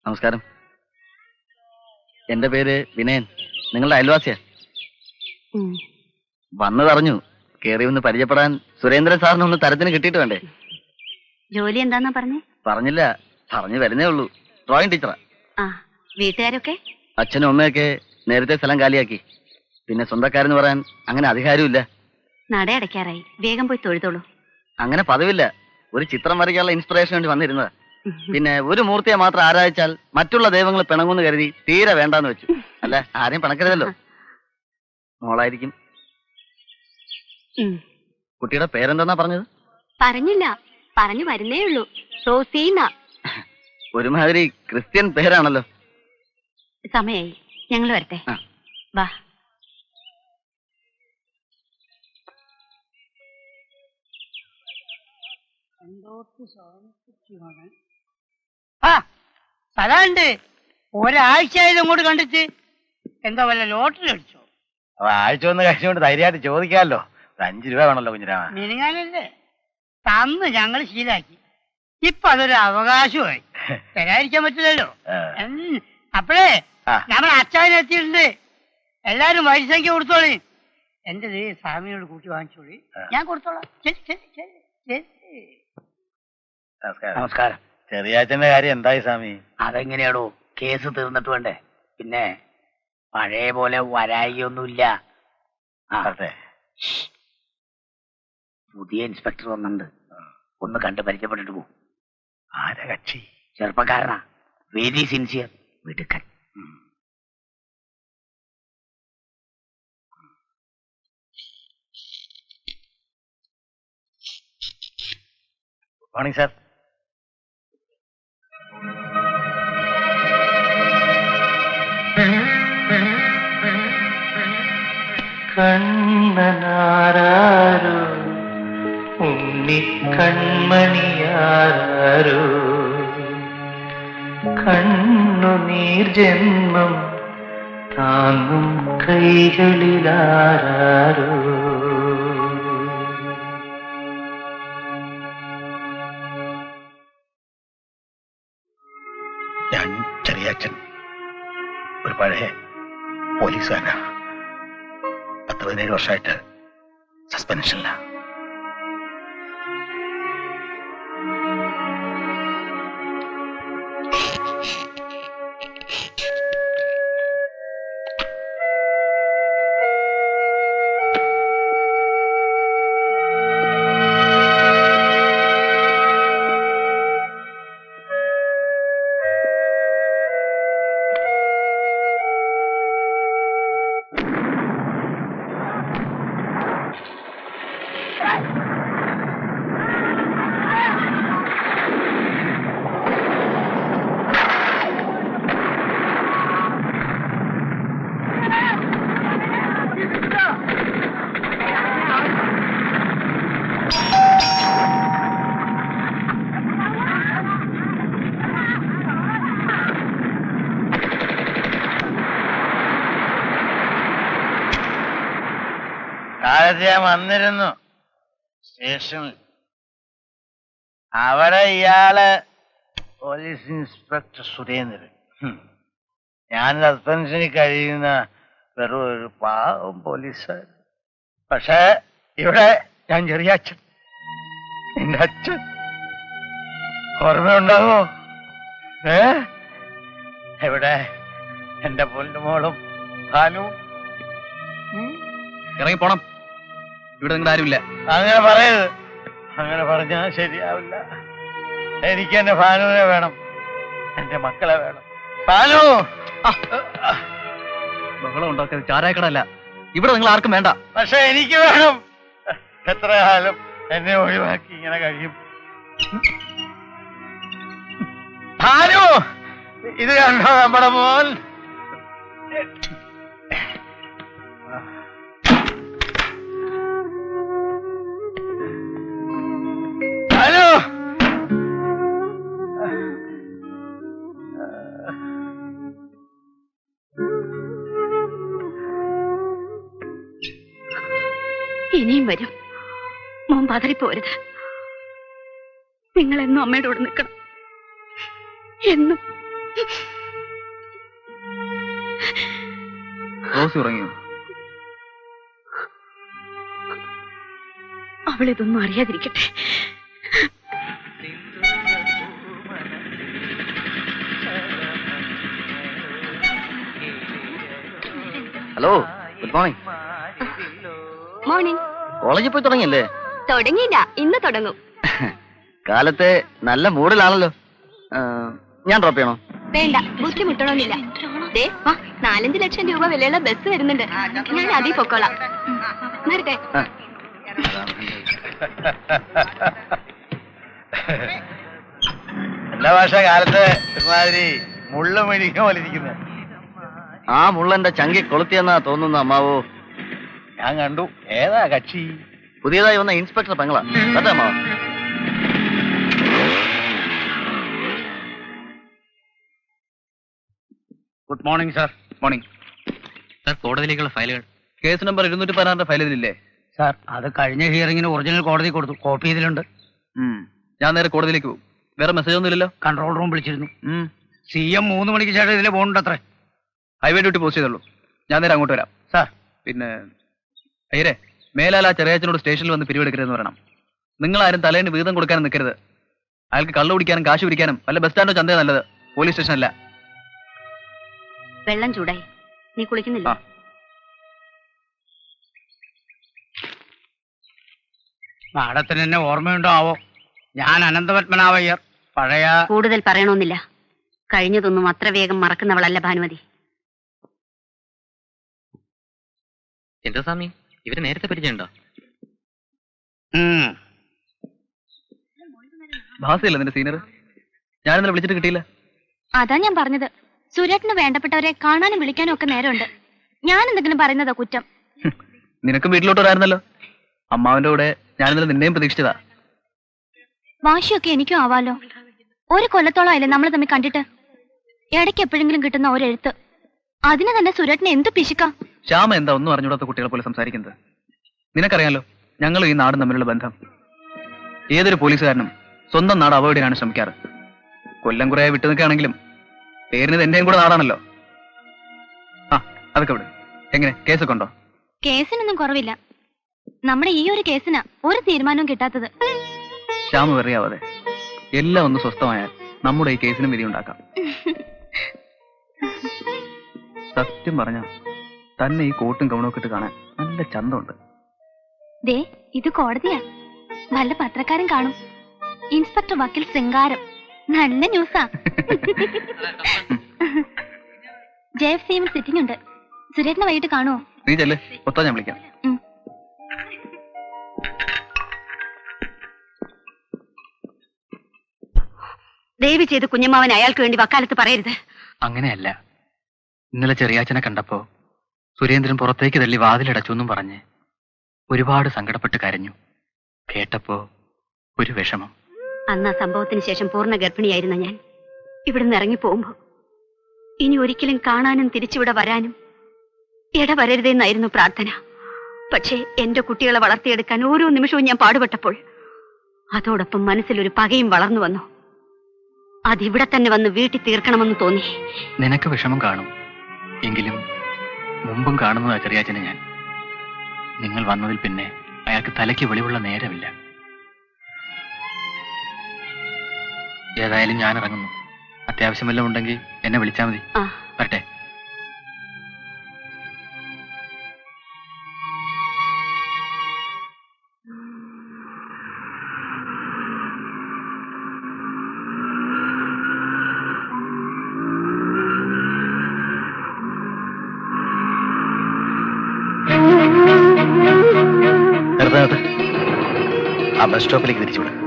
നമസ്കാരം. എന്റെ പേര് വിനയൻ. നിങ്ങളുടെ അയൽവാസിയാ. വന്നു പറഞ്ഞു. കേറി ഒന്ന് പരിചയപ്പെടാൻ സുരേന്ദ്രൻ സാറിന് ഒന്ന് തരത്തിന് കിട്ടിയിട്ട് വേണ്ടേ? ജോലി എന്താന്നാ പറഞ്ഞേ? പറഞ്ഞില്ല, പറഞ്ഞു വരുന്നേ ഉള്ളൂ. Drawing teacher. വീട്ടുകാരൊക്കെ? അച്ഛനും അമ്മയൊക്കെ നേരത്തെ സ്ഥലം കാലിയാക്കി. പിന്നെ സ്വന്തക്കാരെന്ന് പറയാൻ അങ്ങനെ അധികാരമില്ല. നട അടയ്ക്കാറായി, വേഗം പോയി തൊഴുതോളൂ. അങ്ങനെ പതിവില്ല. ഒരു ചിത്രം വരയ്ക്കാനുള്ള ഇൻസ്പിറേഷൻ വേണ്ടി വന്നിരുന്നതാ. പിന്നെ ഒരു മൂർത്തിയെ മാത്രം ആരാധിച്ചാൽ മറ്റുള്ള ദൈവങ്ങൾ പിണങ്ങുന്നു കരുതി തീരെ വേണ്ടാന്ന് വെച്ചു. അല്ല, ആരെയും പിണക്കരുതല്ലോ. മോളായിരിക്കും. കുട്ടിയുടെ പേരെന്താ പറഞ്ഞത്? പറഞ്ഞില്ല, പറഞ്ഞു വരുന്നേ ഉള്ളൂ. റോസീന. ഒരുമാതിരി ക്രിസ്ത്യൻ പേരാണല്ലോ. സമയായി, ഞങ്ങൾ വരട്ടെ. വാ. സ്ഥലമുണ്ട്. ഒരാഴ്ചയായാലും ഇങ്ങോട്ട് കണ്ടിട്ട് എന്താ വല്ല ലോട്ടറി അടിച്ചോ? ആഴ്ച ഒന്ന് കഴിച്ചുകൊണ്ട് ധൈര്യമായിട്ട് ചോദിക്കാമല്ലോ. ഒരു 5 രൂപ വേണമല്ലോ കുഞ്ഞിരാമ. മിനിങ്ങാനല്ലേ തന്ന് ഞങ്ങൾ ശീലാക്കി. ഇപ്പൊ അതൊരു അവകാശമായി, തരാതിരിക്കാൻ പറ്റില്ലല്ലോ. അപ്പഴേ നമ്മൾ അച്ചായനെ എത്തിയിട്ടുണ്ട്. എല്ലാരും വഴിസംഖ്യ കൊടുത്തോളി. എന്റെ സ്വാമിയോട് കൂട്ടി വാങ്ങിച്ചോളി, ഞാൻ കൊടുത്തോളാം. നമസ്കാരം. ചെറിയാച്ചന്റെ കാര്യം എന്തായി സ്വാമി? അതെങ്ങനെയാടോ? കേസ് തീർന്നിട്ട് വേണ്ടേ? പിന്നെ പഴയ പോലെ വരായിയൊന്നുമില്ല. പുതിയ ഇൻസ്പെക്ടർ വന്നിട്ടുണ്ട്. ഒന്ന് കണ്ട് പരിചയപ്പെട്ടിട്ട് പോകും. ആരാ കക്ഷി? ചെറുപ്പക്കാരനാ, വെരി സിൻസിയർ, മിടുക്കൻ. Good morning sir. കണ്ണനാരോ ഉണ്ണിക്കൺമണിയാരോ കണ്ണുനീർ ജന്മം താങ്ങും കൈകളിലാരോ. ഞാൻ ചെറിയാച്ചൻ, ഒരു പഴയ പോലീസുകാരനാ. 10-17 വർഷമായിട്ട് സസ്പെൻഷനില്ല. കാലത്ത് ഞാൻ വന്നിരുന്നു സ്റ്റേഷനിൽ. അവിടെ ഇയാള് പോലീസ് ഇൻസ്പെക്ടർ സുരേന്ദ്രൻ. ഞാൻ സസ്പെൻഷനിൽ കഴിയുന്ന വെറും ഒരു പാവം പോലീസുകാരൻ. പക്ഷേ ഇവിടെ ഞാൻ ചെറിയ അച്ഛൻ. എന്റെ അച്ഛൻ ഓർമ്മയുണ്ടാവോ? എവിടെ എന്റെ പൊന്നുമോളും ഭാനു? ഇറങ്ങിപ്പോണം, ഇവിടെ നിങ്ങളുടെ ആരുമില്ല. അങ്ങനെ പറയരുത്. അങ്ങനെ പറഞ്ഞാൽ ശരിയാവില്ല. എനിക്ക് എന്റെ ഭാനുവിനെ വേണം, എന്റെ മക്കളെ വേണം. ഭാനു! ബഹളം ഉണ്ടാക്കരുത്, ചാരായക്കടല്ല. ഇവിടെ നിങ്ങൾ ആർക്കും വേണ്ട. പക്ഷെ എനിക്ക് വേണം. എത്ര കാലം എന്നെ ഒഴിവാക്കി ഇങ്ങനെ കഴിയും? ഭാനു, ഇത് കണ്ടോ നമ്മുടെ മോൻ? ഭാനു! ഇനിയും വരും. മോൻ പതറിപ്പോരുത്. നിങ്ങൾ എന്നും അമ്മയുടെ കൂടെ നിൽക്കണം. എന്നും. റോസി ഉറങ്ങിയോ? അവളിതൊന്നും അറിയാതിരിക്കട്ടെ. Hello, good morning. മോർണിംഗ്. കോളേജിൽ പോയി തുടങ്ങിയല്ലേ? തുടങ്ങിയില്ല, ഇന്ന് തുടങ്ങും. കാലത്തെ നല്ല മൂഡിലാണല്ലോ. ഞാൻ ഡ്രോപ്പ് ചെയ്യണോ? വേണ്ട, ബുദ്ധിമുട്ടണമെന്നില്ല. 4-5 ലക്ഷം രൂപ വിലയുള്ള ബസ് വരുന്നുണ്ട്, ഞാൻ അതിൽ പൊക്കോളാം. വരട്ടെ. എല്ലാ ഭാഷ കാലത്ത് ഒരുമാതിരി മുള്ള മെഴുക പോലിരിക്കുന്നത്. ആ മുള്ളന്റെ ചങ്കി കൊളുത്തിയെന്നാ തോന്നുന്നു അമ്മാവോ. ഞാൻ കണ്ടു. ഏതാ കക്ഷി? പുതിയതായി വന്ന ഇൻസ്പെക്ടർ പെങ്ങളാ. കേട്ടോ അമ്മാവ? Good morning sir. Morning sir, കോടതിയിലേക്കുള്ള ഫയലുകൾ. കേസ് നമ്പർ 216 ഫയൽ ഇതിലില്ലേ? സാർ, അത് കഴിഞ്ഞ ഹിയറിംഗിന് ഒറിജിനൽ കോടതി കൊടുത്തു, കോപ്പി ഇതിലുണ്ട്. ഞാൻ നേരെ കോടതിയിലേക്ക് പോകും. വേറെ മെസ്സേജ് ഒന്നും ഇല്ലല്ലോ? കൺട്രോൾ റൂം വിളിച്ചിരുന്നു. CM 3 മണിക്ക് ശേഷം ഇതിലെ പോകുന്നുണ്ട് അത്രേ. ഹൈവേ ഡ്യൂട്ടി പോസ്റ്റ് ചെയ്തുള്ളൂ. ഞാൻ നേരെ അങ്ങോട്ട് വരാം. സാർ, പിന്നെ അയ്യരെ, മേലാൽ ആ ചെറിയാച്ചനോട് സ്റ്റേഷനിൽ വന്ന് പിരിവെടുക്കരുതെന്ന് പറയണം. നിങ്ങളാരും തലേന് വീതം കൊടുക്കാനും നിൽക്കരുത്. അയാൾക്ക് കള്ളു കുടിക്കാനും കാശ് പിടിക്കാനും വല്ല ബസ് സ്റ്റാൻഡോ ചന്തയോ നല്ലത്, പോലീസ് സ്റ്റേഷൻ അല്ല. വെള്ളം ചൂടായി. നീ കുളിക്കുന്നില്ല? മാഡത്തിന് എന്നെ ഓർമ്മയുണ്ടോ ആവോ? ഞാൻ അനന്തപത്മനാഭയ്യർ, പഴയ... കൂടുതൽ പറയണമെന്നില്ല. കഴിഞ്ഞതൊന്നും അത്ര വേഗം മറക്കുന്നവളല്ല ഭാനുമതി. എന്താ സ്വാമി, ഇവര് നേരത്തെ പരിചയമുണ്ടോ? ഭാസിയല്ല നിന്റെ സീനിയർ? ഞാനിന്നലെ വിളിച്ചിട്ട് കിട്ടിയില്ല. അതാ ഞാൻ പറഞ്ഞത്, സുരേട്ടിന് വേണ്ടപ്പെട്ടവരെ കാണാനും വിളിക്കാനും ഒക്കെ നേരമുണ്ട്. ഞാൻ എന്തെങ്കിലും പറയുന്നതാ കുറ്റം? നിനക്കും വീട്ടിലോട്ട് വരായിരുന്നല്ലോ. അമ്മാവന്റെ കൂടെ ഞാനിന്നലെ നിന്നെയും പ്രതീക്ഷിച്ചതാ. വാശിയൊക്കെ എനിക്കും ആവാലോ. 1 കൊല്ലത്തോളം ആയില്ലേ നമ്മൾ തമ്മിൽ കണ്ടിട്ട്. ഇടയ്ക്ക് എപ്പോഴെങ്കിലും കിട്ടുന്ന ഒരെഴുത്ത്, അതിന് തന്നെ സുരേട്ടിന് എന്ത് പിശുക്കാം. ശ്യാമ എന്താ ഒന്നും അറിഞ്ഞൂടാത്ത കുട്ടികളെ പോലെ സംസാരിക്കുന്നത്? നിനക്കറിയാലോ ഞങ്ങൾ ഈ നാടും തമ്മിലുള്ള ബന്ധം. ഏതൊരു പോലീസുകാരനും സ്വന്തം നാട് അവോയ്ഡ് ചെയ്യാനാണ് ശ്രമിക്കാറ്. കൊല്ലം കുറേ വിട്ടു നിൽക്കുകയാണെങ്കിലും പേരിന് എന്റെയും കൂടെ നാടാണല്ലോ. അതൊക്കെ വിട്. എങ്ങനെ, കേസൊക്കെ ഉണ്ടോ? കേസിനൊന്നും കുറവില്ല. നമ്മുടെ ഈ ഒരു കേസിന് ഒരു തീരുമാനവും കിട്ടാത്തത്. ശ്യാമ വെറിയാവാതെ എല്ലാം ഒന്ന് സ്വസ്ഥമായാൽ നമ്മുടെ ഈ കേസിനും വിധി ഉണ്ടാക്കാം. സത്യം പറഞ്ഞ തന്നെ ഈ കോട്ടും കവണൊക്കെ ഇട്ട് കാണാൻ നല്ല ചന്തമുണ്ട്. ദേ, ഇത് കോടതിയാ. നല്ല പത്രക്കാരൻ കാണും. ഇൻസ്പെക്ടർ വക്കീൽ ശൃംഗാരം. നല്ല ന്യൂസാ. JFCM സിറ്റിംഗ് ഉണ്ട്. സുരേഷിനെ വൈകിട്ട് കാണുമോ? നീ ചെല്ല്, ഒത്താ ഞാൻ വിളിക്കാം. ദയവ് ചെയ്ത് കുഞ്ഞമ്മാവൻ അയാൾക്ക് വേണ്ടി വക്കാലത്ത് പറയരുത്. അങ്ങനെയല്ല, ഇന്നലെ ചെറിയാച്ചനെ കണ്ടപ്പോ സുരേന്ദ്രൻ പുറത്തേക്ക് തള്ളി വാതിലടച്ചു എന്നും പറഞ്ഞ് ഒരുപാട് സങ്കടപ്പെട്ട് കരഞ്ഞു. കേട്ടപ്പോ ഒരു വിഷമം. അന്ന് ആ സംഭവത്തിന് ശേഷം പൂർണ്ണ ഗർഭിണിയായിരുന്ന ഞാൻ ഇവിടുന്ന് ഇറങ്ങിപ്പോകുമ്പോ ഇനി ഒരിക്കലും കാണാനും തിരിച്ചിവിടെ വരാനും ഇടവരരുതെന്നായിരുന്നു പ്രാർത്ഥന. പക്ഷേ എന്റെ കുട്ടികളെ വളർത്തിയെടുക്കാൻ ഓരോ നിമിഷവും ഞാൻ പാടുപെട്ടപ്പോൾ അതോടൊപ്പം മനസ്സിലൊരു പകയും വളർന്നു വന്നു. അതിവിടെ തന്നെ വന്ന് വീട്ടിൽ തീർക്കണമെന്ന് തോന്നി. നിനക്ക് വിഷമം കാണും, എങ്കിലും മുമ്പും കാണുന്നതാ ചെറിയാച്ചനെ ഞാൻ. നിങ്ങൾ വന്നതിൽ പിന്നെ അയാൾക്ക് തലയ്ക്ക് വെളിവുള്ള നേരമില്ല. ഏതായാലും ഞാൻ ഇറങ്ങുന്നു. അത്യാവശ്യം വല്ലതും ഉണ്ടെങ്കിൽ എന്നെ വിളിച്ചാൽ മതി. വരട്ടെ. ആ ബസ് സ്റ്റോപ്പിലേക്ക് തിരിച്ചുവിടും.